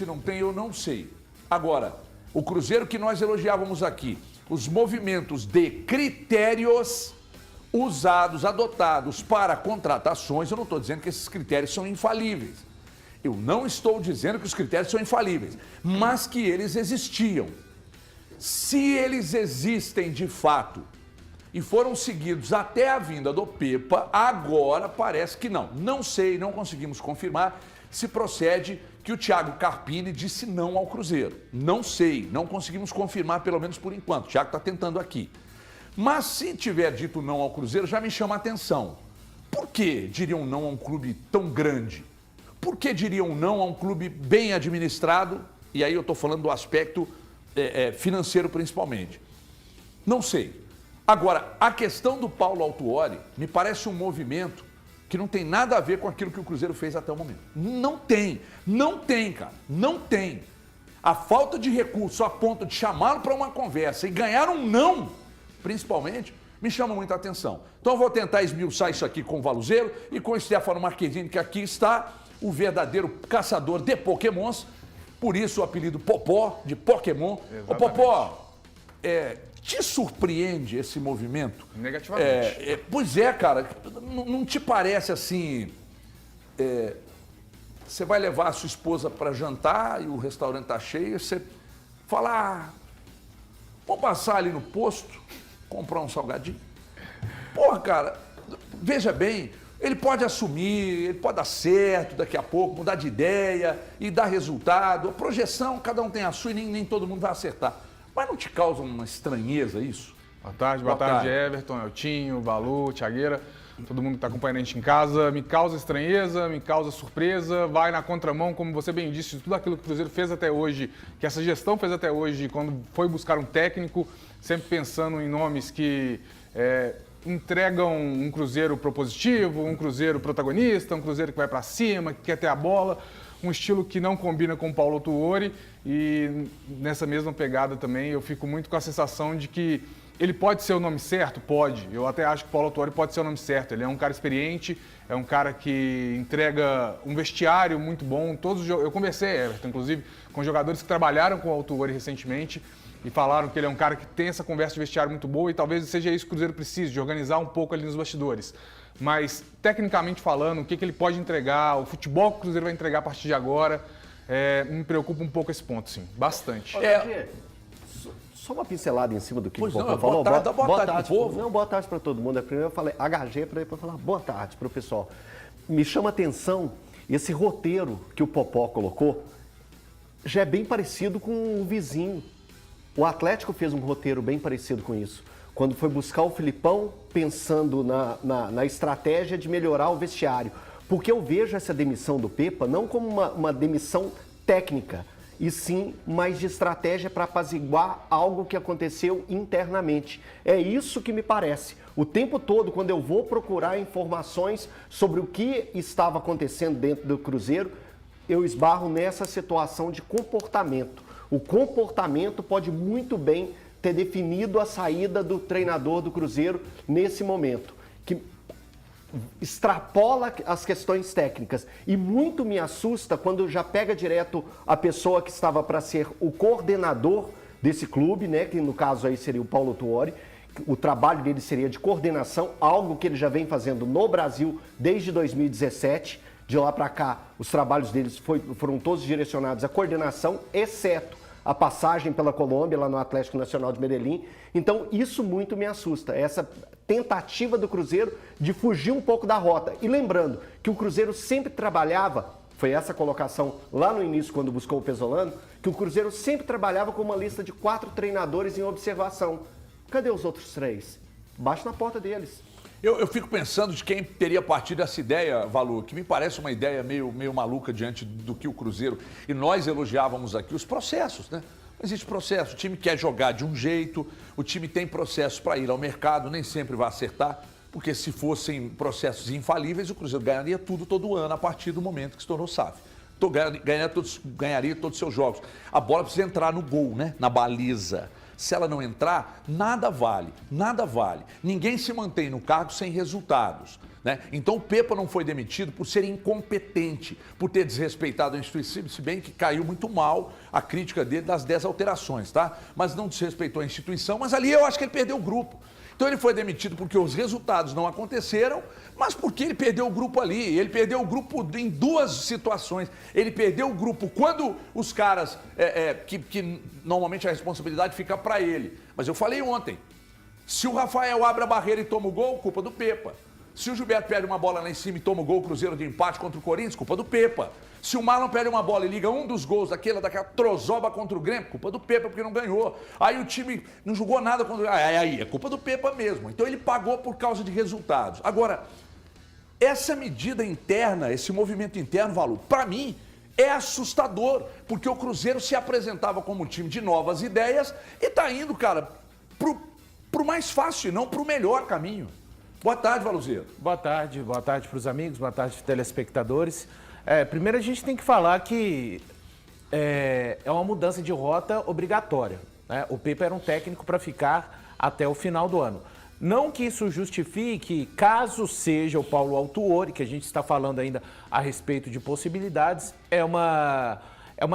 se não tem, eu não sei. Agora, o Cruzeiro que nós elogiávamos aqui, os movimentos de critérios usados, adotados para contratações, eu não estou dizendo que esses critérios são infalíveis. Eu não estou dizendo que os critérios são infalíveis, mas que eles existiam. Se eles existem de fato e foram seguidos até a vinda do Pepa, agora parece que não. Não sei, não conseguimos confirmar se procede que o Thiago Carpini disse não ao Cruzeiro. Não sei, não conseguimos confirmar, pelo menos por enquanto. O Thiago está tentando aqui. Mas se tiver dito não ao Cruzeiro, já me chama a atenção. Por que diriam não a um clube tão grande? Por que diriam não a um clube bem administrado? E aí eu estou falando do aspecto financeiro principalmente. Não sei. Agora, a questão do Paulo Autuori me parece um movimento que não tem nada a ver com aquilo que o Cruzeiro fez até o momento. Não tem, cara, não tem. A falta de recurso a ponto de chamá-lo para uma conversa e ganhar um não, principalmente, me chama muita atenção. Então eu vou tentar esmiuçar isso aqui com o Valuzeiro e com o Stefano Marquezine, que aqui está, o verdadeiro caçador de pokémons, por isso o apelido Popó, de Pokémon. Ô Popó, te surpreende esse movimento? Negativamente. Pois é, cara, não te parece assim... Você vai levar a sua esposa para jantar e o restaurante está cheio, você fala, vou passar ali no posto, comprar um salgadinho. Porra, cara, veja bem, ele pode assumir, ele pode dar certo daqui a pouco, mudar de ideia e dar resultado. A projeção, cada um tem a sua e nem todo mundo vai acertar. Mas não te causa uma estranheza isso? Boa tarde, Everton, Eltinho, Valu, Thiagueira, todo mundo que está acompanhando a gente em casa. Me causa estranheza, me causa surpresa, vai na contramão, como você bem disse, de tudo aquilo que o Cruzeiro fez até hoje, que essa gestão fez até hoje, quando foi buscar um técnico, sempre pensando em nomes que entregam um Cruzeiro propositivo, um Cruzeiro protagonista, um Cruzeiro que vai para cima, que quer ter a bola, um estilo que não combina com o Paulo Autuori. E nessa mesma pegada também eu fico muito com a sensação de que ele pode ser o nome certo? Pode. Eu até acho que o Paulo Autuori pode ser o nome certo. Ele é um cara experiente, é um cara que entrega um vestiário muito bom. Eu conversei, Everton, inclusive, com jogadores que trabalharam com o Autuori recentemente e falaram que ele é um cara que tem essa conversa de vestiário muito boa e talvez seja isso que o Cruzeiro precise, de organizar um pouco ali nos bastidores. Mas, tecnicamente falando, o que ele pode entregar, o futebol que o Cruzeiro vai entregar a partir de agora, me preocupa um pouco esse ponto, sim. Bastante. Só uma pincelada em cima do que o Popó falou. Boa tarde, povo. Não, boa tarde para todo mundo. Primeiro eu falei HG para falar boa tarde para o pessoal. Me chama a atenção esse roteiro que o Popó colocou, já é bem parecido com o vizinho. O Atlético fez um roteiro bem parecido com isso. Quando foi buscar o Filipão, pensando na estratégia de melhorar o vestiário. Porque eu vejo essa demissão do Pepa não como uma demissão técnica, e sim mais de estratégia para apaziguar algo que aconteceu internamente. É isso que me parece. O tempo todo, quando eu vou procurar informações sobre o que estava acontecendo dentro do Cruzeiro, eu esbarro nessa situação de comportamento. O comportamento pode muito bem ter definido a saída do treinador do Cruzeiro nesse momento, que extrapola as questões técnicas. E muito me assusta quando já pega direto a pessoa que estava para ser o coordenador desse clube, né, que no caso aí seria o Paulo Autuori. O trabalho dele seria de coordenação, algo que ele já vem fazendo no Brasil desde 2017. De lá para cá, os trabalhos deles foram todos direcionados à coordenação, exceto a passagem pela Colômbia, lá no Atlético Nacional de Medellín. Então, isso muito me assusta, essa tentativa do Cruzeiro de fugir um pouco da rota. E lembrando que o Cruzeiro sempre trabalhava, foi essa colocação lá no início, quando buscou o Pesolano, que o Cruzeiro sempre trabalhava com uma lista de 4 treinadores em observação. Cadê os outros 3? Bate na porta deles. Eu fico pensando de quem teria partido essa ideia, Valu, que me parece uma ideia meio maluca diante do que o Cruzeiro... E nós elogiávamos aqui os processos, né? Não existe processo. O time quer jogar de um jeito, o time tem processo para ir ao mercado, nem sempre vai acertar, porque se fossem processos infalíveis, o Cruzeiro ganharia tudo todo ano a partir do momento que se tornou SAF. Ganharia todos os seus jogos. A bola precisa entrar no gol, né? Na baliza. Se ela não entrar, nada vale, nada vale. Ninguém se mantém no cargo sem resultados. Né? Então o Pepa não foi demitido por ser incompetente, por ter desrespeitado a instituição, se bem que caiu muito mal a crítica dele das 10 alterações, tá? Mas não desrespeitou a instituição, mas ali eu acho que ele perdeu o grupo. Então ele foi demitido porque os resultados não aconteceram, mas porque ele perdeu o grupo ali. Ele perdeu o grupo em duas situações. Ele perdeu o grupo quando os caras, que normalmente a responsabilidade fica para ele. Mas eu falei ontem, se o Rafael abre a barreira e toma o gol, culpa do Pepa. Se o Gilberto perde uma bola lá em cima e toma o gol, Cruzeiro de empate contra o Corinthians, culpa do Pepa. Se o Marlon perde uma bola e liga um dos gols daquela trozoba contra o Grêmio, culpa do Pepa porque não ganhou. Aí o time não jogou nada contra aí é culpa do Pepa mesmo. Então ele pagou por causa de resultados. Agora, essa medida interna, esse movimento interno, Valu, para mim é assustador, porque o Cruzeiro se apresentava como um time de novas ideias e tá indo, cara, pro mais fácil e não pro melhor caminho. Boa tarde, Valuzeiro. Boa tarde para os amigos, boa tarde, telespectadores. Primeiro a gente tem que falar que é uma mudança de rota obrigatória. Né? O Pepa era um técnico para ficar até o final do ano. Não que isso justifique, caso seja o Paulo Autuori, que a gente está falando ainda a respeito de possibilidades, é uma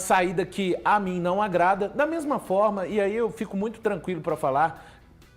saída que a mim não agrada. Da mesma forma, e aí eu fico muito tranquilo para falar,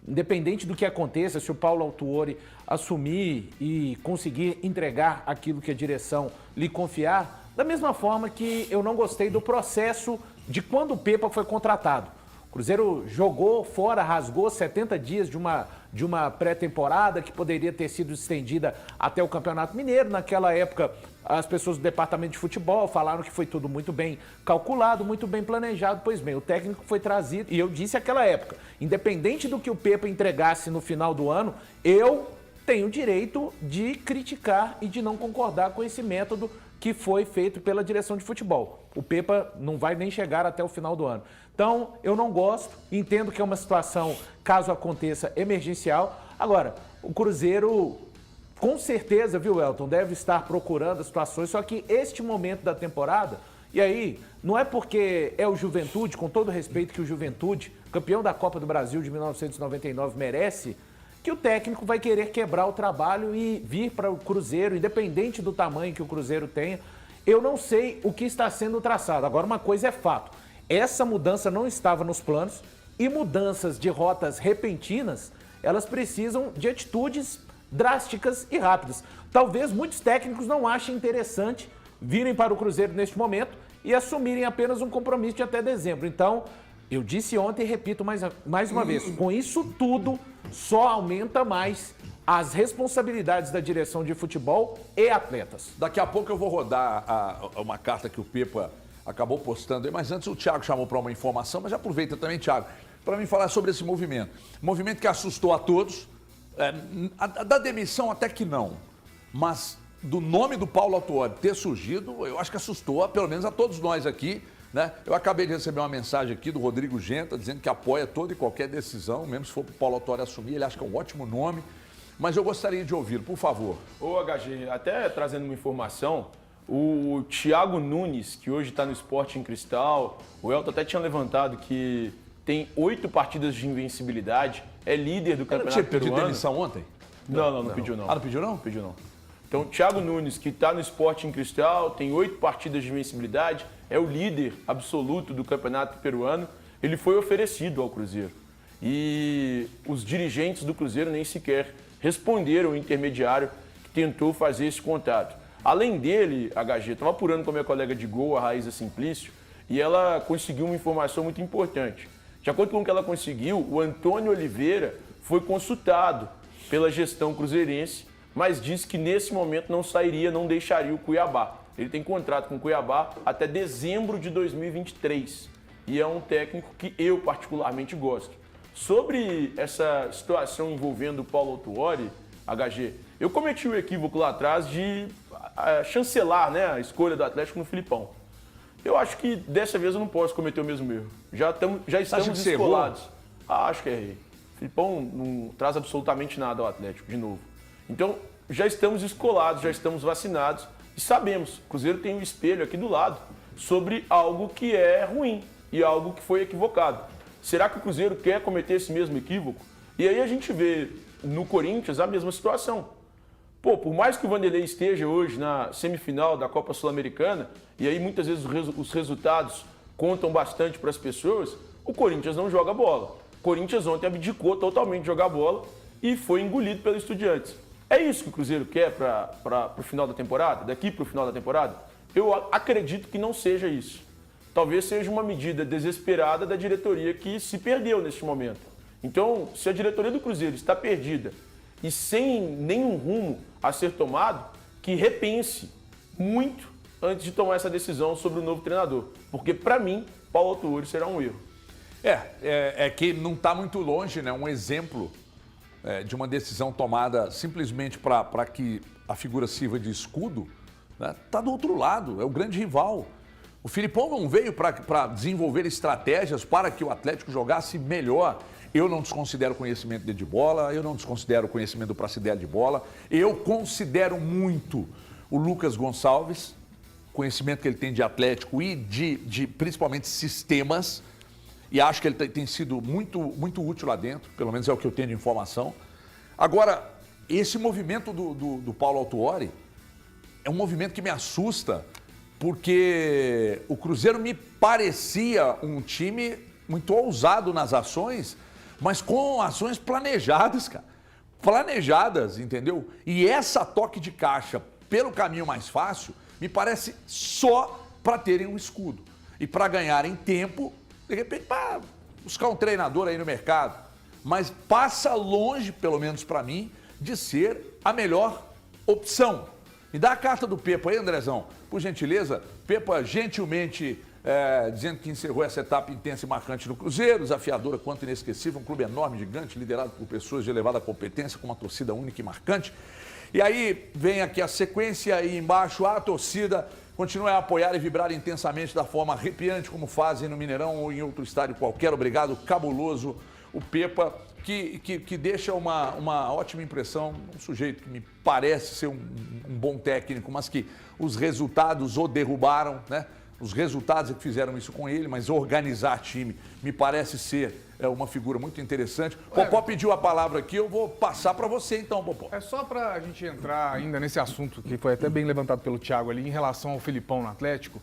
independente do que aconteça, se o Paulo Autuori assumir e conseguir entregar aquilo que a direção lhe confiar, da mesma forma que eu não gostei do processo de quando o Pepa foi contratado. O Cruzeiro jogou fora, rasgou 70 dias de uma pré-temporada que poderia ter sido estendida até o Campeonato Mineiro. Naquela época, as pessoas do departamento de futebol falaram que foi tudo muito bem calculado, muito bem planejado. Pois bem, o técnico foi trazido e eu disse naquela época, independente do que o Pepa entregasse no final do ano, eu tenho o direito de criticar e de não concordar com esse método que foi feito pela direção de futebol. O Pepa não vai nem chegar até o final do ano. Então, eu não gosto, entendo que é uma situação, caso aconteça, emergencial. Agora, o Cruzeiro, com certeza, viu, Elton, deve estar procurando as situações, só que este momento da temporada, e aí, não é porque é o Juventude, com todo o respeito que o Juventude, campeão da Copa do Brasil de 1999, merece, que o técnico vai querer quebrar o trabalho e vir para o Cruzeiro, independente do tamanho que o Cruzeiro tenha. Eu não sei o que está sendo traçado. Agora, uma coisa é fato. Essa mudança não estava nos planos e mudanças de rotas repentinas, elas precisam de atitudes drásticas e rápidas. Talvez muitos técnicos não achem interessante virem para o Cruzeiro neste momento e assumirem apenas um compromisso de até dezembro. Então, eu disse ontem e repito mais uma vez, com isso tudo só aumenta mais as responsabilidades da direção de futebol e atletas. Daqui a pouco eu vou rodar uma carta que o Pepa acabou postando aí, mas antes o Thiago chamou para uma informação, mas já aproveita também, Thiago, para mim falar sobre esse movimento. Movimento que assustou a todos, da demissão até que não, mas do nome do Paulo Autuori ter surgido, eu acho que assustou, pelo menos a todos nós aqui, né? Eu acabei de receber uma mensagem aqui do Rodrigo Genta, dizendo que apoia toda e qualquer decisão, mesmo se for para o Paulo Autuori assumir, ele acha que é um ótimo nome, mas eu gostaria de ouvi-lo, por favor. Ô, HG, até trazendo uma informação, o Thiago Nunes, que hoje está no Sporting Cristal, o Elton até tinha levantado que tem 8 partidas de invencibilidade, é líder do campeonato peruano. Tinha pedido demissão ontem? Não pediu não. Ah, não pediu não? Não pediu não. Então, o Thiago Nunes, que está no Sporting Cristal, tem 8 partidas de invencibilidade, é o líder absoluto do campeonato peruano, ele foi oferecido ao Cruzeiro. E os dirigentes do Cruzeiro nem sequer responderam ao intermediário que tentou fazer esse contato. Além dele, HG, estava apurando com a minha colega de gol, a Raíza Simplício, e ela conseguiu uma informação muito importante. De acordo com o que ela conseguiu, o Antônio Oliveira foi consultado pela gestão cruzeirense, mas disse que nesse momento não sairia, não deixaria o Cuiabá. Ele tem contrato com o Cuiabá até dezembro de 2023 e é um técnico que eu particularmente gosto. Sobre essa situação envolvendo o Paulo Autuori, HG, eu cometi o equívoco lá atrás de chancelar, né, a escolha do Atlético no Filipão. Eu acho que dessa vez eu não posso cometer o mesmo erro. Já estamos descolados. Acho que errei. O Filipão não traz absolutamente nada ao Atlético, de novo. Então, já estamos descolados, já estamos vacinados e sabemos, o Cruzeiro tem um espelho aqui do lado sobre algo que é ruim e algo que foi equivocado. Será que o Cruzeiro quer cometer esse mesmo equívoco? E aí a gente vê no Corinthians a mesma situação. Pô, por mais que o Vanderlei esteja hoje na semifinal da Copa Sul-Americana, e aí muitas vezes os resultados contam bastante para as pessoas, o Corinthians não joga bola. O Corinthians ontem abdicou totalmente de jogar bola e foi engolido pelo Estudiantes. É isso que o Cruzeiro quer para o final da temporada? Daqui para o final da temporada? Eu acredito que não seja isso. Talvez seja uma medida desesperada da diretoria que se perdeu neste momento. Então, se a diretoria do Cruzeiro está perdida e sem nenhum rumo a ser tomado, que repense muito antes de tomar essa decisão sobre o novo treinador. Porque, para mim, Paulo Autuori será um erro. É que não está muito longe, né? Um exemplo de uma decisão tomada simplesmente para que a figura sirva de escudo, né? Tá do outro lado, é o grande rival. O Filipão não veio para desenvolver estratégias para que o Atlético jogasse melhor. Eu não desconsidero o conhecimento dele de bola, eu não desconsidero o conhecimento do Pracidelli de bola. Eu considero muito o Lucas Gonçalves, conhecimento que ele tem de Atlético e de principalmente sistemas. E acho que ele tem sido muito útil lá dentro, pelo menos é o que eu tenho de informação. Agora, esse movimento do Paulo Autuori é um movimento que me assusta, porque o Cruzeiro me parecia um time muito ousado nas ações, mas com ações planejadas, cara. Planejadas, entendeu? E essa toque de caixa pelo caminho mais fácil me parece só para terem um escudo. E para ganharem tempo, de repente, para buscar um treinador aí no mercado. Mas passa longe, pelo menos para mim, de ser a melhor opção. Me dá a carta do Pepa aí, Andrezão, por gentileza. Pepa gentilmente dizendo que encerrou essa etapa intensa e marcante do Cruzeiro, desafiadora quanto inesquecível, um clube enorme, gigante, liderado por pessoas de elevada competência, com uma torcida única e marcante. E aí vem aqui a sequência e embaixo a torcida continua a apoiar e vibrar intensamente da forma arrepiante como fazem no Mineirão ou em outro estádio qualquer. Obrigado, cabuloso, o Pepa, que deixa uma ótima impressão, um sujeito que me parece ser um bom técnico, mas que os resultados o derrubaram, né? Os resultados é que fizeram isso com ele, mas organizar time me parece ser uma figura muito interessante. Popó pediu a palavra aqui, eu vou passar para você então, Popó. É só para a gente entrar ainda nesse assunto que foi até bem levantado pelo Thiago ali em relação ao Filipão no Atlético,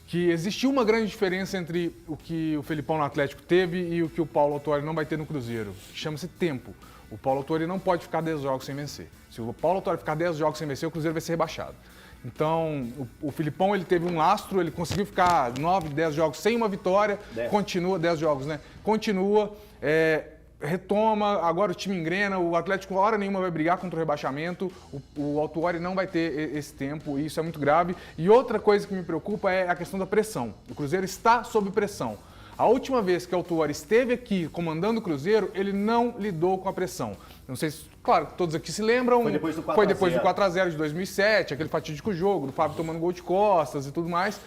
que existiu uma grande diferença entre o que o Filipão no Atlético teve e o que o Paulo Autuori não vai ter no Cruzeiro. Chama-se tempo. O Paulo Autuori não pode ficar 10 jogos sem vencer. Se o Paulo Autuori ficar 10 jogos sem vencer, o Cruzeiro vai ser rebaixado. Então, o Filipão, ele teve um lastro, ele conseguiu ficar 9, 10 jogos sem uma vitória, 10. Continua, 10 jogos, né? Continua, retoma, agora o time engrena, o Atlético hora nenhuma vai brigar contra o rebaixamento, o Autuori não vai ter esse tempo, e isso é muito grave. E outra coisa que me preocupa é a questão da pressão. O Cruzeiro está sob pressão. A última vez que o Autuori esteve aqui comandando o Cruzeiro, ele não lidou com a pressão. Não sei se, claro, todos aqui se lembram. Foi depois do 4x0 de 2007, aquele fatídico jogo, do Fábio tomando gol de costas e tudo mais.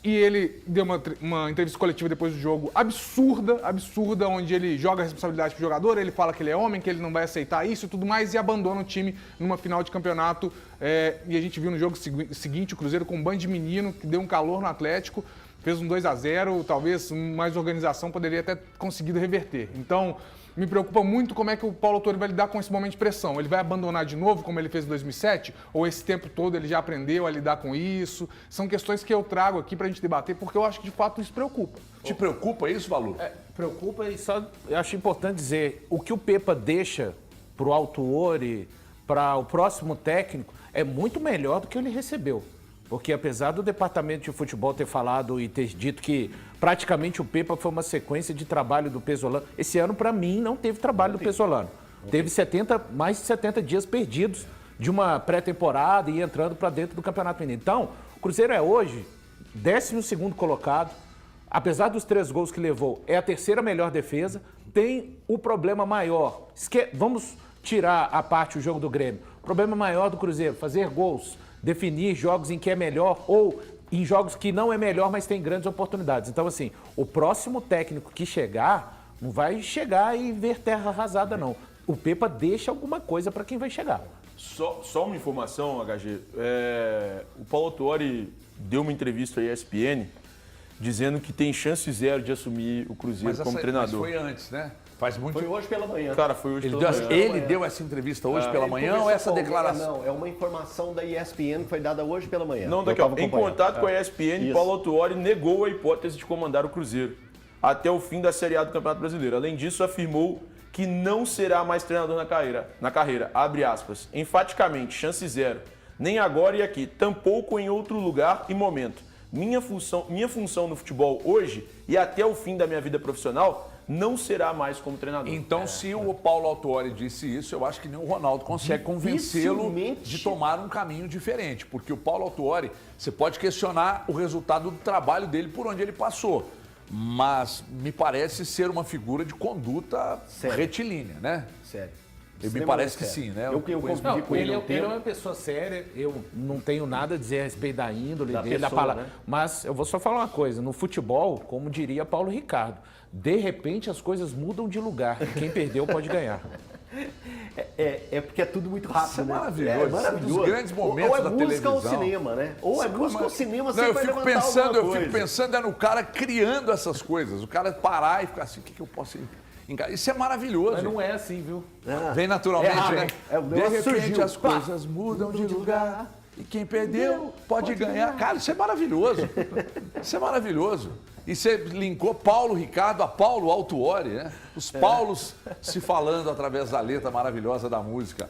E ele deu uma entrevista coletiva depois do jogo absurda, onde ele joga a responsabilidade pro jogador, ele fala que ele é homem, que ele não vai aceitar isso e tudo mais, e abandona o time numa final de campeonato. E a gente viu no jogo seguinte o Cruzeiro com um bando de menino, que deu um calor no Atlético, fez um 2x0, talvez mais organização poderia até conseguido reverter. Então, me preocupa muito como é que o Paulo Autuori vai lidar com esse momento de pressão. Ele vai abandonar de novo, como ele fez em 2007? Ou esse tempo todo ele já aprendeu a lidar com isso? São questões que eu trago aqui pra gente debater, porque eu acho que de fato isso preocupa. Te preocupa isso, Valu? Preocupa, e só eu acho importante dizer, o que o Pepa deixa pro Autuori, para o próximo técnico, é muito melhor do que ele recebeu. Porque apesar do departamento de futebol ter falado e ter dito que praticamente o Pepa foi uma sequência de trabalho do Pesolano, esse ano, para mim, não teve trabalho do Pesolano. Teve mais de 70 dias perdidos de uma pré-temporada e entrando para dentro do Campeonato Mineiro. Então, o Cruzeiro é hoje 12º colocado. Apesar dos 3 gols que levou, é a terceira melhor defesa. Tem o problema maior. Vamos tirar a parte o jogo do Grêmio. O problema maior do Cruzeiro, fazer gols, definir jogos em que é melhor ou em jogos que não é melhor, mas tem grandes oportunidades. Então, assim, o próximo técnico que chegar, não vai chegar e ver terra arrasada, não. O Pepa deixa alguma coisa para quem vai chegar. Só uma informação, HG. O Paulo Autuori deu uma entrevista à ESPN dizendo que tem chance zero de assumir o Cruzeiro como Mas treinador. foi antes, né? Faz muito. Foi hoje pela manhã. Cara, foi hoje Ele, pela deu, manhã. ele deu essa entrevista hoje pela Ele manhã ou conversou essa com alguém? declaração? Não, é uma informação da ESPN que foi dada hoje pela manhã. Não, Eu daqui a tava Em acompanhando. contato com a ESPN, Isso. Paulo Autuori negou a hipótese de comandar o Cruzeiro até o fim da Série A do Campeonato Brasileiro. Além disso, afirmou que não será mais treinador na carreira, abre aspas, enfaticamente, chance zero, nem agora e aqui, tampouco em outro lugar e momento. Minha função no futebol hoje e até o fim da minha vida profissional não será mais como treinador. Então, se o Paulo Autuori disse isso, eu acho que nem o Ronaldo consegue convencê-lo Dificilmente. de tomar um caminho diferente. Porque o Paulo Autuori, você pode questionar o resultado do trabalho dele por onde ele passou. Mas me parece ser uma figura de conduta Sério. retilínea, né? Sério. Me parece que sim, né? Eu conheço convivi Não, com ele ele um é tempo. uma pessoa séria, eu não tenho nada a dizer a respeito da índole Da dele, da pessoa, palavra. né? Mas eu vou só falar uma coisa: no futebol, como diria Paulo Ricardo, de repente as coisas mudam de lugar e quem perdeu pode ganhar. É porque é tudo muito rápido, Isso é né? maravilhoso. É maravilhoso. Um dos grandes momentos ou é da música televisão. ou cinema, né? Ou é música ou cinema, Não, sempre eu vai fico levantar pensando, alguma eu fico coisa. pensando no cara criando essas coisas. O cara parar e ficar assim, o que eu posso encarar? Isso é maravilhoso. Mas não é assim, viu? Vem naturalmente, É, né? o De negócio repente surgiu. as coisas mudam de lugar e quem perdeu pode ganhar. Cara, isso é maravilhoso. Isso é maravilhoso. E você linkou Paulo Ricardo a Paulo Autuori, né? Os Paulos se falando através da letra maravilhosa da música.